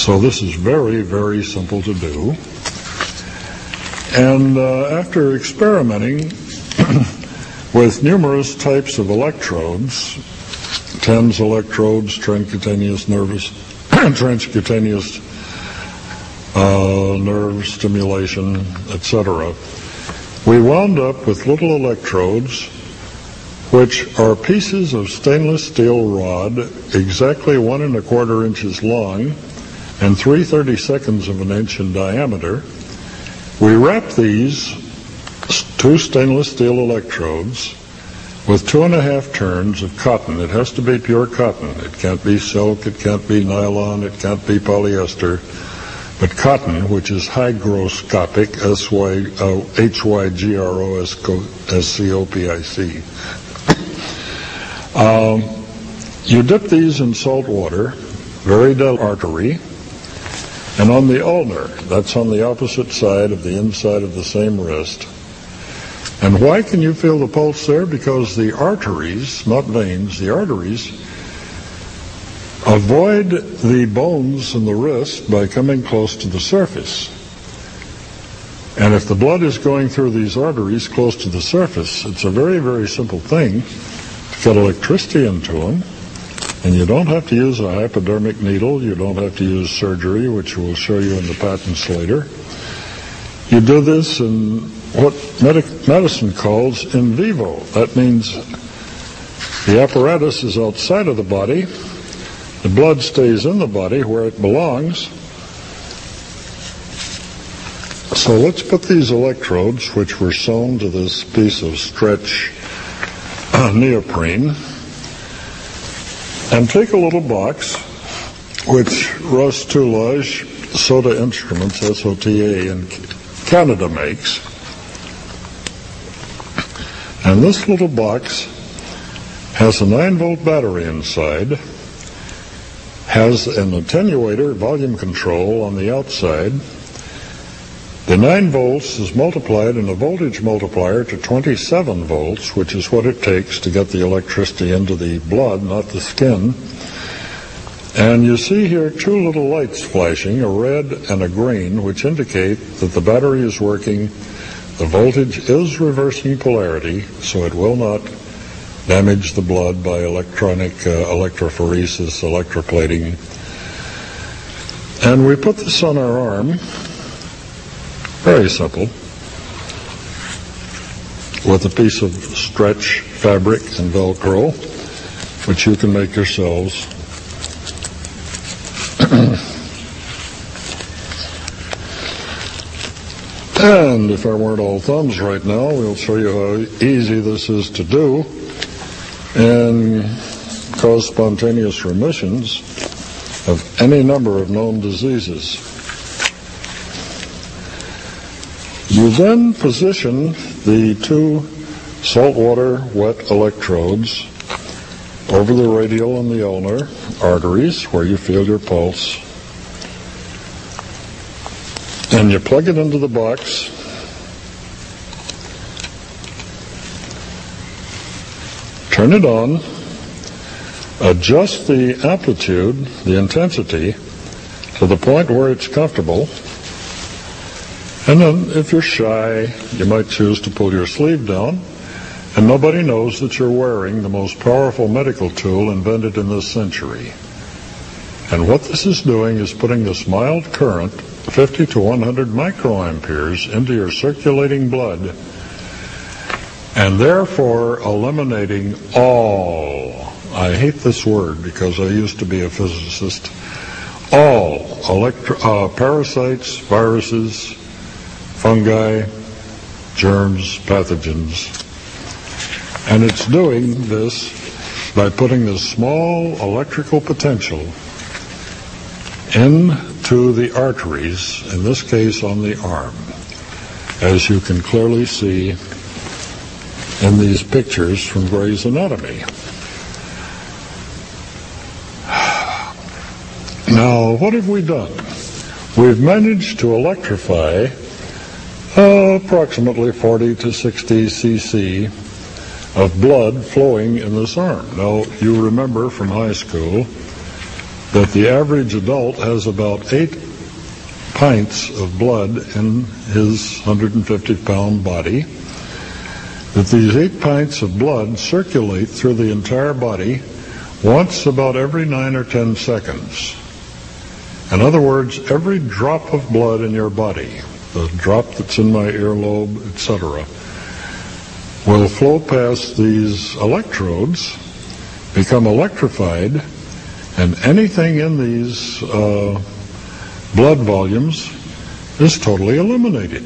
So this is very, very simple to do. And after experimenting with numerous types of electrodes, TENS electrodes, transcutaneous nerve stimulation, etc., we wound up with little electrodes which are pieces of stainless steel rod exactly 1 1/4 inches long and 3/32 of an inch in diameter. We wrap these 2 stainless steel electrodes with 2.5 turns of cotton. It has to be pure cotton. It can't be silk, it can't be nylon, it can't be polyester, but cotton, which is hygroscopic, hygroscopic. You dip these in salt water, very delicate artery, and on the ulnar, that's on the opposite side of the inside of the same wrist. And why can you feel the pulse there? Because the arteries, not veins, the arteries avoid the bones in the wrist by coming close to the surface. And if the blood is going through these arteries close to the surface, it's a very, very simple thing to get electricity into them. And you don't have to use a hypodermic needle. You don't have to use surgery, which we'll show you in the patents later. You do this in what medicine calls in vivo. That means the apparatus is outside of the body. The blood stays in the body where it belongs. So let's put these electrodes, which were sewn to this piece of stretch neoprene, and take a little box which Russ Toulage Soda Instruments, SOTA, in Canada makes. And this little box has a 9-volt battery inside, has an attenuator, volume control on the outside. The 9 volts is multiplied in a voltage multiplier to 27 volts, which is what it takes to get the electricity into the blood, not the skin. And you see here 2 little lights flashing, a red and a green, which indicate that the battery is working. The voltage is reversing polarity, so it will not damage the blood by electronic electrophoresis, electroplating. And we put this on our arm. Very simple, with a piece of stretch fabric and Velcro, which you can make yourselves. And if I weren't all thumbs right now, we'll show you how easy this is to do and cause spontaneous remissions of any number of known diseases. You then position the 2 saltwater wet electrodes over the radial and the ulnar arteries where you feel your pulse. And you plug it into the box. Turn it on. Adjust the amplitude, the intensity, to the point where it's comfortable. And then, if you're shy, you might choose to pull your sleeve down, and nobody knows that you're wearing the most powerful medical tool invented in this century. And what this is doing is putting this mild current, 50 to 100 microamperes, into your circulating blood, and therefore eliminating all, I hate this word because I used to be a physicist, all parasites, viruses, fungi, germs, pathogens. And it's doing this by putting this small electrical potential into the arteries, in this case on the arm, as you can clearly see in these pictures from Gray's Anatomy. Now, what have we done? We've managed to electrify approximately 40 to 60 cc of blood flowing in this arm. Now, you remember from high school that the average adult has about 8 pints of blood in his 150-pound body, that these 8 pints of blood circulate through the entire body once about every 9 or 10 seconds. In other words, every drop of blood in your body, the drop that's in my earlobe, etc., will flow past these electrodes, become electrified, and anything in these blood volumes is totally eliminated.